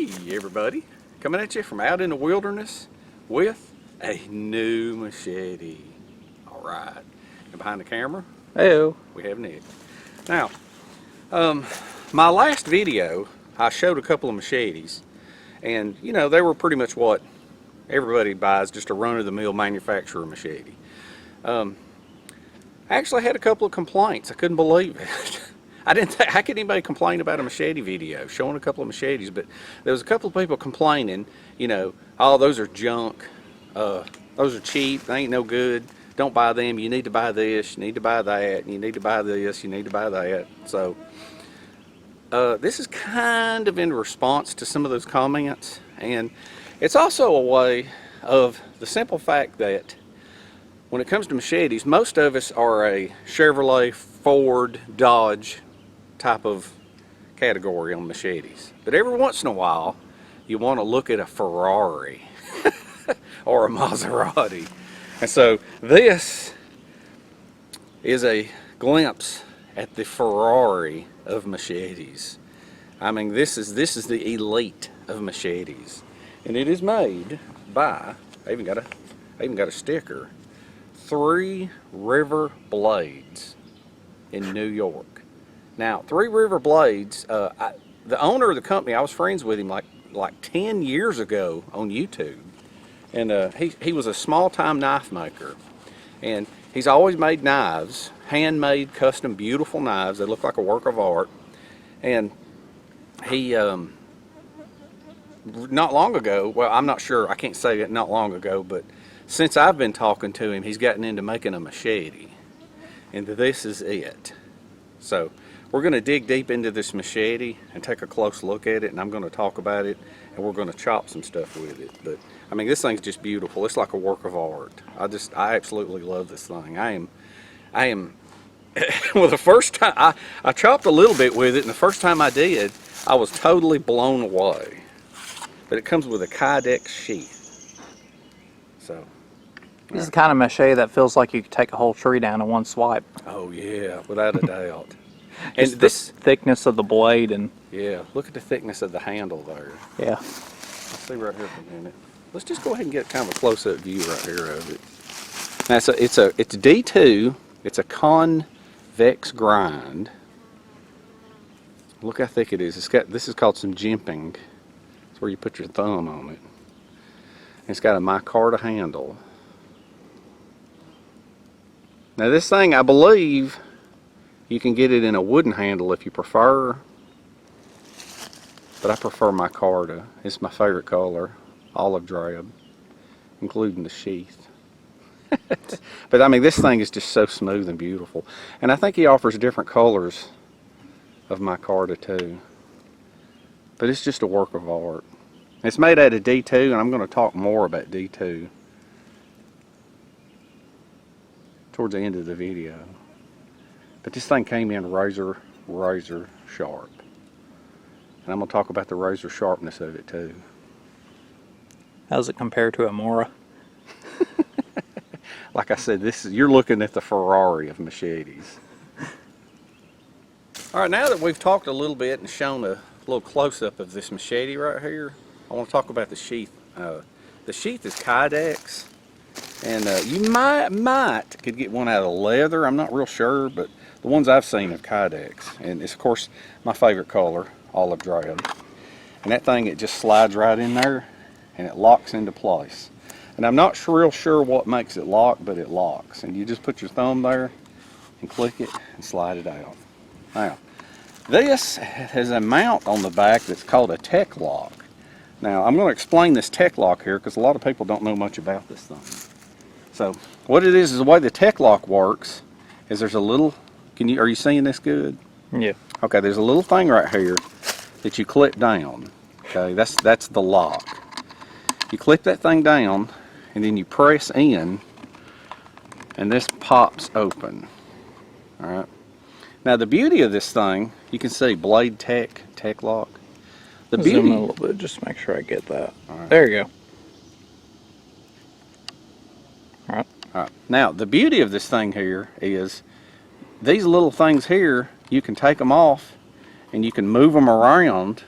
Hey everybody, coming at you from out in the wilderness with a new machete. Alright, and behind the camera, Heyo. we have Nick. Now, my last video, I showed a couple of machetes, and you know, they were pretty much what everybody buys, just a run-of-the-mill manufacturer machete. I actually had a couple of complaints. I couldn't believe it. I didn't think, how could anybody complain about a machete video showing a couple of machetes? But there was a couple of people complaining, you know, oh, those are junk, those are cheap, they ain't no good, don't buy them, you need to buy this, you need to buy that, you need to buy this, you need to buy that. So this is kind of in response to some of those comments, and it's also a way of the simple fact that when it comes to machetes, most of us are a Chevrolet, Ford, Dodge type of category on machetes. But every once in a while, you want to look at a Ferrari or a Maserati. And so this is a glimpse at the Ferrari of machetes. I mean, this is the elite of machetes. And it is made by, I even got a sticker, 3 River Blades in New York. Now, 3 River Blades, the owner of the company, I was friends with him like 10 years ago on YouTube. And he was a small-time knife maker. And he's always made knives, handmade, custom, beautiful knives. They look like a work of art. And he, not long ago, well, I'm not sure, I can't say it not long ago, but since I've been talking to him, he's gotten into making a machete. And this is it. So we're going to dig deep into this machete and take a close look at it, and I'm going to talk about it, and we're going to chop some stuff with it. But I mean, this thing's just beautiful. It's like a work of art. I absolutely love this thing. I am well, the first time I chopped a little bit with it, and the first time I did, I was totally blown away. But it comes with a Kydex sheath. So This is the kind of machete that feels like you could take a whole tree down in one swipe. oh yeah, without a doubt. And this thickness of the blade, and yeah, look at the thickness of the handle there. yeah. Let's see right here for a minute. Let's just go ahead and get kind of a close-up view right here of it. Now it's D2. It's a convex grind. Look how thick it is. This is called some jimping. It's where you put your thumb on it. And it's got a micarta handle. Now this thing, I believe, you can get it in a wooden handle if you prefer, but I prefer micarta. It's my favorite color, olive drab, including the sheath. But I mean, this thing is just so smooth and beautiful. And I think he offers different colors of micarta too. But it's just a work of art. It's made out of D2, and I'm going to talk more about D2 towards the end of the video. But this thing came in razor sharp. And I'm going to talk about the razor sharpness of it too. How does it compare to a Mora? Like I said, you're looking at the Ferrari of machetes. Alright, now that we've talked a little bit and shown a little close-up of this machete right here, I want to talk about the sheath. The sheath is Kydex, and you might could get one out of leather. I'm not real sure, but the ones I've seen are Kydex, and it's of course my favorite color, olive drab. And that thing, it just slides right in there, and it locks into place. And I'm not real sure what makes it lock, but it locks. And you just put your thumb there and click it and slide it out. Now, this has a mount on the back that's called a tech lock. Now, I'm going to explain this tech lock here because a lot of people don't know much about this thing. So, what it is the way the tech lock works is there's a little, are you seeing this good? Yeah. Okay, there's a little thing right here that you clip down. Okay, that's the lock. You clip that thing down, and then you press in, and this pops open. All right. Now the beauty of this thing, you can see blade tech lock. The beauty. Zoom in a little bit, just to make sure I get that. All right. There you go. All right. All right. Now the beauty of this thing here is these little things here, you can take them off, and you can move them around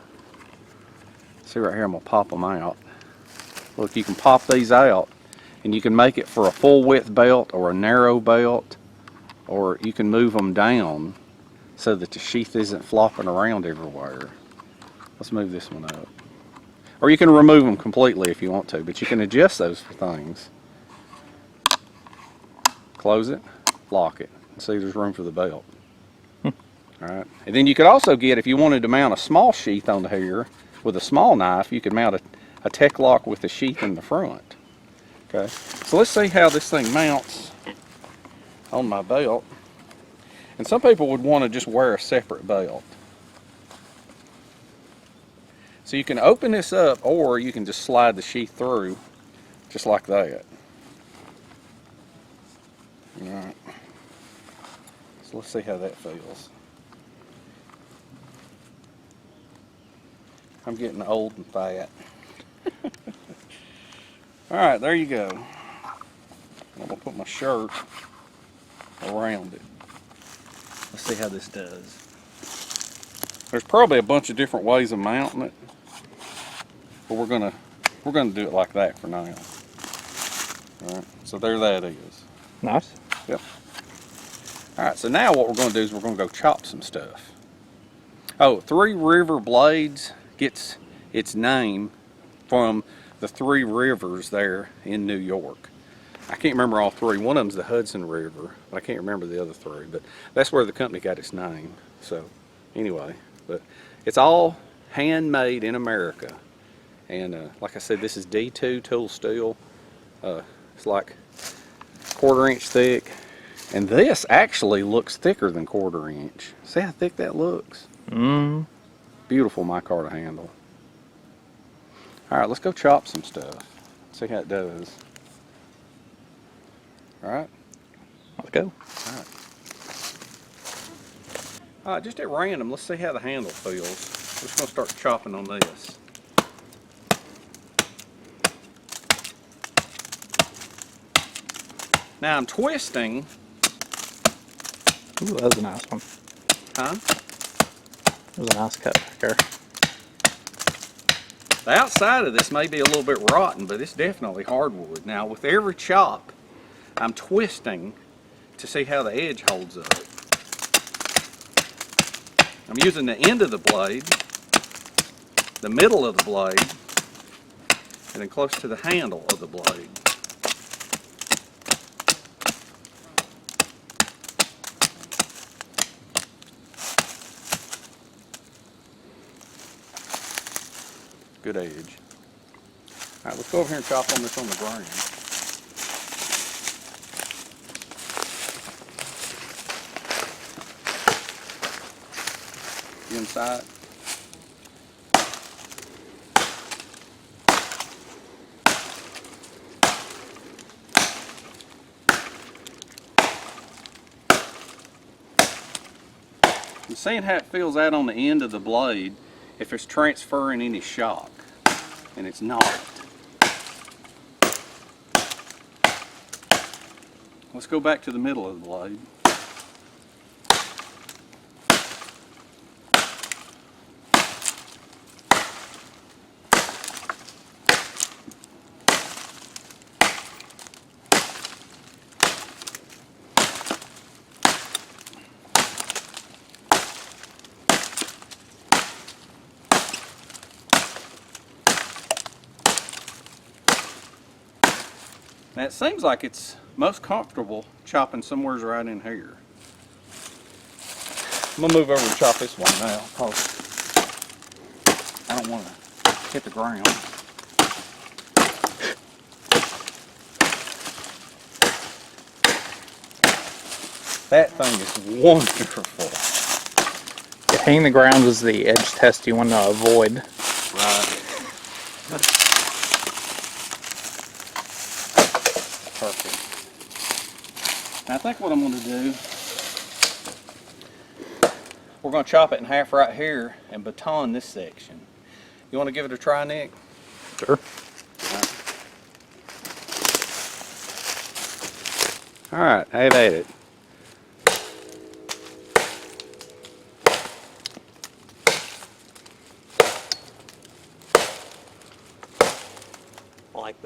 See right here, I'm gonna pop them out. Look, you can pop these out and you can make it for a full width belt or a narrow belt, or you can move them down so that the sheath isn't flopping around everywhere. Let's move this one up. Or you can remove them completely if you want to, but you can adjust those for things. Close it, lock it. See, there's room for the belt. Alright, and then you could also get, if you wanted to mount a small sheath on here with a small knife, you could mount a tech lock with the sheath in the front. Okay, so let's see how this thing mounts on my belt. And some people would want to just wear a separate belt. So you can open this up, or you can just slide the sheath through just like that. Alright, so let's see how that feels. I'm getting old and fat. Alright, there you go. I'm going to put my shirt around it. Let's see how this does. There's probably a bunch of different ways of mounting it, but we're gonna do it like that for now. Alright, so there that is. Nice. Yep. Alright, so now what we're going to do is we're going to go chop some stuff. Oh, Three River Blades gets its name from the three rivers there in New York. I can't remember all three. One of them's the Hudson River, but I can't remember the other three. But that's where the company got its name. So anyway, but it's all handmade in America. And like I said, this is D2 tool steel. It's like 1/4 inch thick. And this actually looks thicker than 1/4 inch. See how thick that looks? Beautiful micarta handle. Alright, let's go chop some stuff. See how it does. Alright. Let's go. Alright, just at random, let's see how the handle feels. We're just going to start chopping on this. Now I'm twisting. Ooh, that was a nice one. Huh? That was a nice cut back there. The outside of this may be a little bit rotten, but it's definitely hardwood. Now with every chop, I'm twisting to see how the edge holds up. I'm using the end of the blade, the middle of the blade, and then close to the handle of the blade. Good edge. Alright, let's go over here and chop on this on the ground. Inside. I'm seeing how it feels out on the end of the blade if it's transferring any shock, and it's not. Let's go back to the middle of the blade. Now it seems like it's most comfortable chopping somewhere right in here. I'm going to move over and chop this one now because I don't want to hit the ground. That thing is wonderful. Hitting the ground is the edge test you want to avoid. Right. Perfect. Now I think what I'm going to do, we're going to chop it in half right here and baton this section. You want to give it a try, Nick? Sure. Alright, have at it.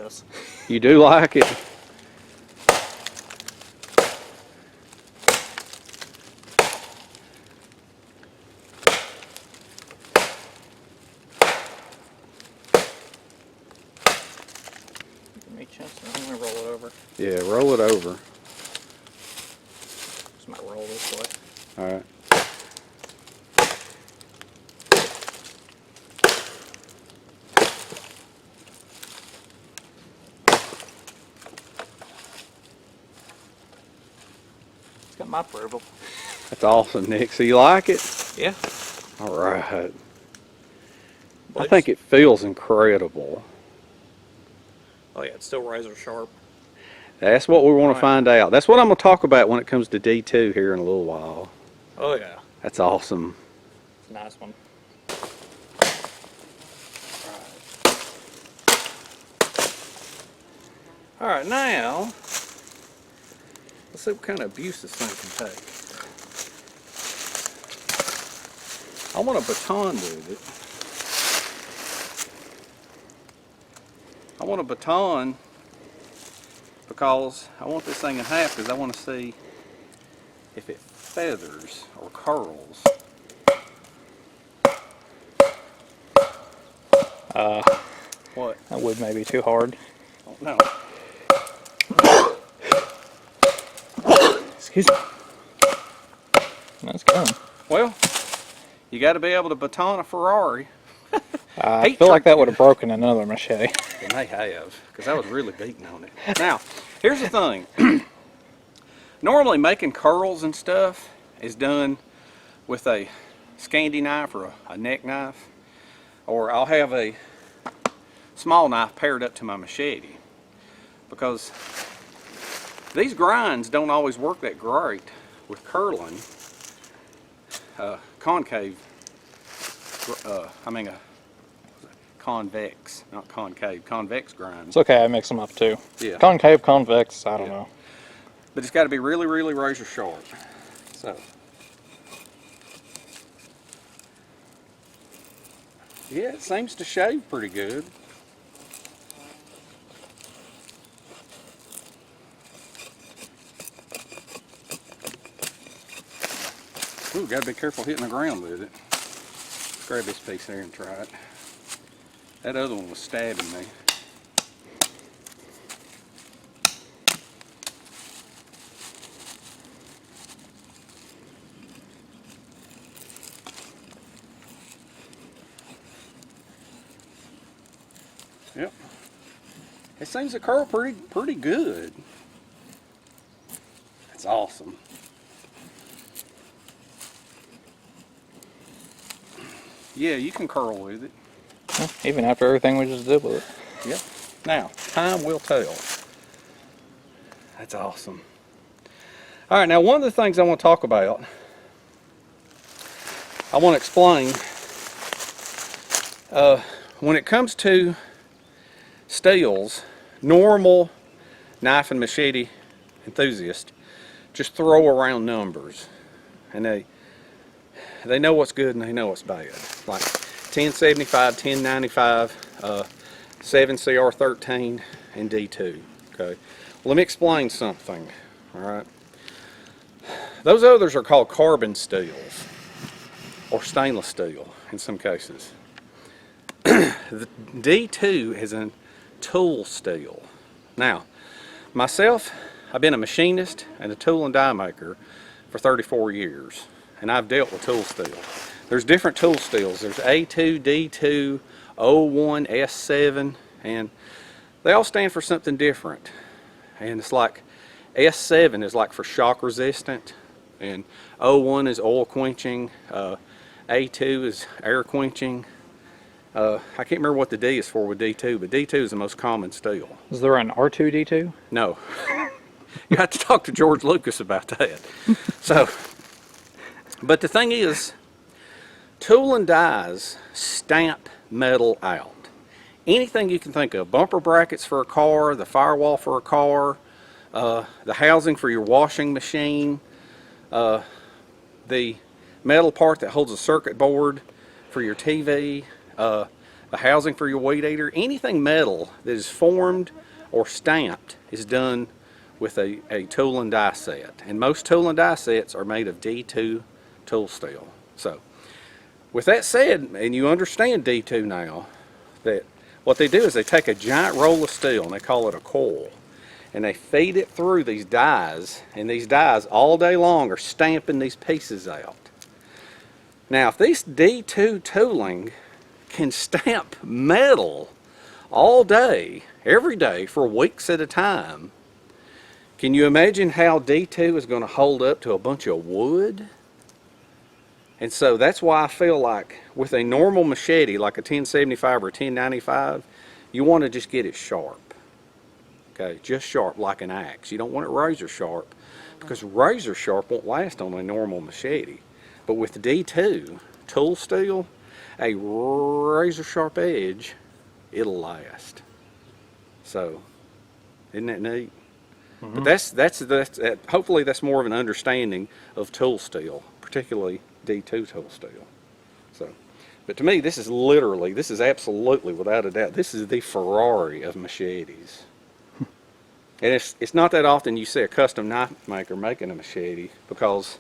this. You do like it? Give me a chance. I'm gonna roll it over. Yeah, roll it over. Just might roll this way. All right. It's got my approval. That's awesome, Nick. So you like it? Yeah. All right. Well, I think it feels incredible. Oh yeah, it's still razor sharp. That's what we want Right. to find out. That's what I'm going to talk about when it comes to D2 here in a little while. Oh yeah. That's awesome. It's a nice one. All right, now let's see what kind of abuse this thing can take. I want a baton with it. I want a baton because I want this thing in half because I want to see if it feathers or curls. What? That wood may be too hard. Oh, no. Excuse me. Nice going. Well, you got to be able to baton a Ferrari. I Heat feel like treat- that would have broken another machete. It may have, because I was really beating on it. Now, here's the thing. Normally making curls and stuff is done with a Scandi knife or a neck knife, or I'll have a small knife paired up to my machete, because these grinds don't always work that great with curling concave, convex, not concave, convex grinds. It's okay, I mix them up too. Yeah. Concave, convex, I don't know. But it's got to be really, really razor sharp. So, yeah, it seems to shave pretty good. Ooh, got to be careful hitting the ground with it. Let's grab this piece here and try it. That other one was stabbing me. Yep. It seems to curl pretty good. That's awesome. Yeah, you can curl with it. Yeah, even after everything we just did with it. Yep. Now, time will tell. That's awesome. All right, now one of the things I want to talk about, I want to explain, when it comes to steels, normal knife and machete enthusiasts just throw around numbers, and they know what's good and they know what's bad. Like 1075, 1095, 7CR13, and D2. Okay. Well, let me explain something. All right. Those others are called carbon steels or stainless steel in some cases. The D2 is a tool steel. Now, myself, I've been a machinist and a tool and die maker for 34 years, and I've dealt with tool steel. There's different tool steels. There's A2, D2, O1, S7, and they all stand for something different. And it's like S7 is like for shock resistant, and O1 is oil quenching, A2 is air quenching. I can't remember what the D is for with D2, but D2 is the most common steel. Is there an R2D2? No. You have to talk to George Lucas about that. So, but the thing is, tool and dies stamp metal out. Anything you can think of, bumper brackets for a car, the firewall for a car, the housing for your washing machine, the metal part that holds a circuit board for your TV, the housing for your weed eater, anything metal that is formed or stamped is done with a tool and die set. And most tool and die sets are made of D2 tool steel. So, with that said, and you understand D2 now, that what they do is they take a giant roll of steel and they call it a coil. And they feed it through these dies, and these dies all day long are stamping these pieces out. Now, if this D2 tooling can stamp metal all day, every day, for weeks at a time, can you imagine how D2 is going to hold up to a bunch of wood? And so that's why I feel like with a normal machete, like a 1075 or 1095, you want to just get it sharp. Okay, just sharp like an axe. You don't want it razor sharp, because razor sharp won't last on a normal machete. But with D2 tool steel, a razor sharp edge, it'll last. So, isn't that neat? But that's hopefully that's more of an understanding of tool steel, particularly D2 tool steel. So, but to me, this is absolutely, without a doubt, this is the Ferrari of machetes. And it's not that often you see a custom knife maker making a machete, because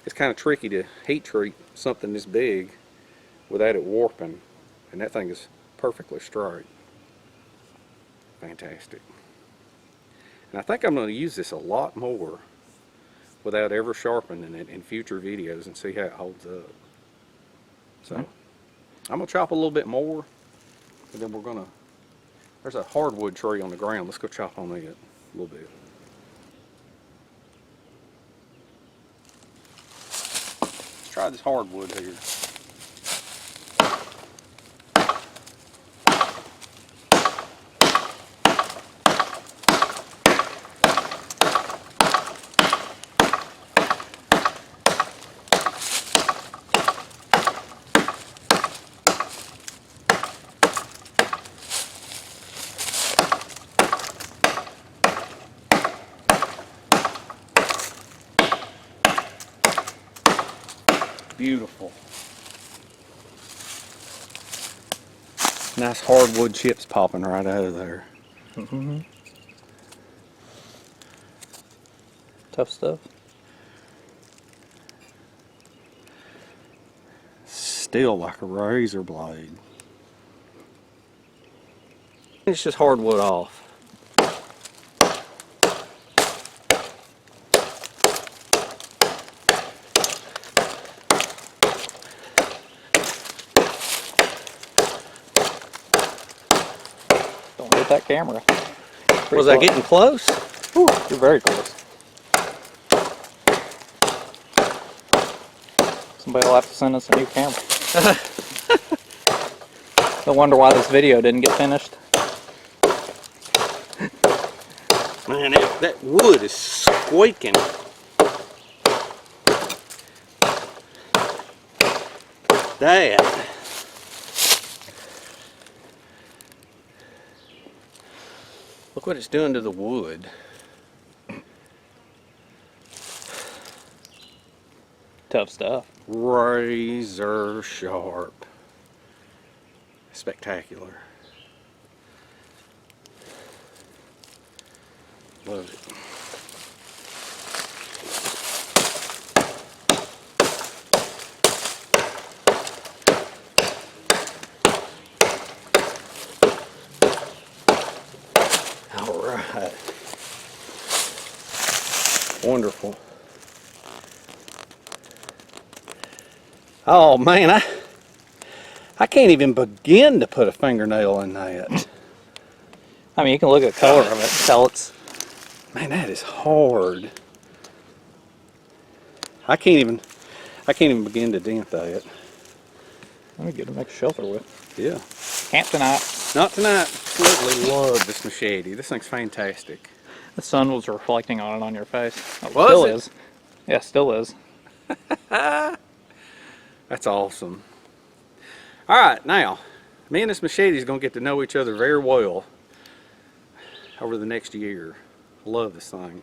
it's kind of tricky to heat treat something this big without it warping. And that thing is perfectly straight. Fantastic. And I think I'm going to use this a lot more without ever sharpening it in future videos and see how it holds up. So I'm going to chop a little bit more, and then we're going to, there's a hardwood tree on the ground. Let's go chop on it a little bit. Let's try this hardwood here. Beautiful. Nice hardwood chips popping right out of there. Tough stuff. Still like a razor blade. It's just hardwood off. Don't hit that camera. Was I getting close? Ooh, you're very close. Somebody will have to send us a new camera. No wonder why this video didn't get finished. Man, that wood is squeaking. That. Look what it's doing to the wood. Tough stuff. Razor sharp. Spectacular. Love it. All right. Wonderful. Oh man, I can't even begin to put a fingernail in that. I mean, you can look at the color of it, tell it's... Man, that is hard. I can't even begin to dent that. Let me get a next shelter with. Yeah. Camp tonight. Not tonight. Absolutely love this machete. This thing's fantastic. The sun was reflecting on it on your face. Oh, Was still it? is. Yeah, still is. That's awesome. All right, now, me and this machete is going to get to know each other very well over the next year. Love this thing.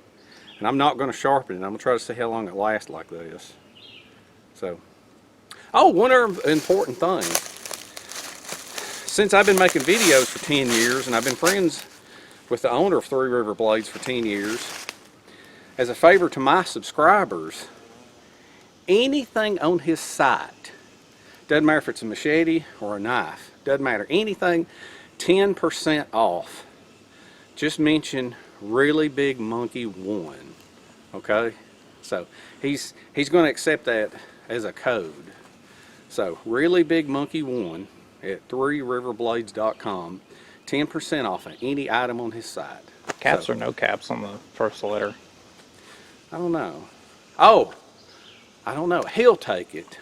And I'm not going to sharpen it. I'm going to try to see how long it lasts like this. So, oh, one other important thing. since I've been making videos for 10 years, and I've been friends with the owner of Three River Blades for 10 years, as a favor to my subscribers, anything on his site, doesn't matter if it's a machete or a knife, doesn't matter, anything 10% off, just mention Really Big Monkey 1, okay? So he's going to accept that as a code. So Really Big Monkey 1 at 3riverblades.com, 10% off of any item on his site. Caps So, or no caps on the first letter? I don't know. Oh, I don't know. He'll take it.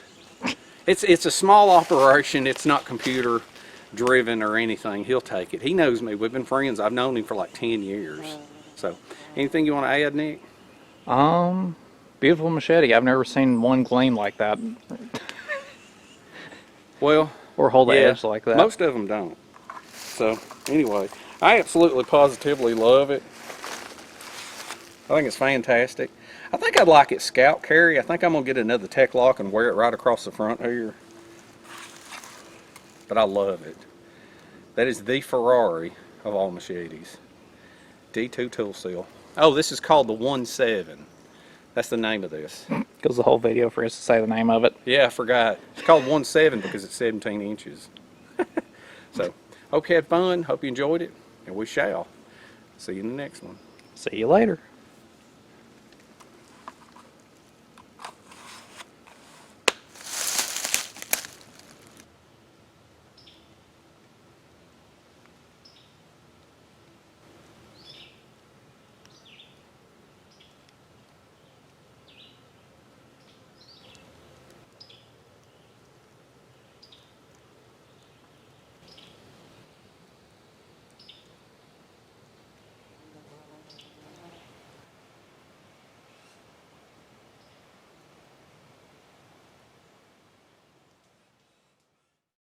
It's a small operation. It's not computer driven or anything. He'll take it. He knows me. We've been friends. I've known him for like 10 years. So, anything you want to add, Nick? Beautiful machete. I've never seen one gleam like that. Well, Or hold the yeah, edge like that. most of them don't. So, anyway, I absolutely positively love it. I think it's fantastic. I think I'd like it scout carry. I think I'm going to get another Tech Lock and wear it right across the front here. But I love it. That is the Ferrari of all machetes. D2 tool seal. Oh, this is called the 1.7. That's the name of this. Goes the whole video for us to say the name of it. Yeah, I forgot. It's called 1.7 because it's 17 inches. So, hope you had fun. Hope you enjoyed it. And we shall. See you in the next one. See you later.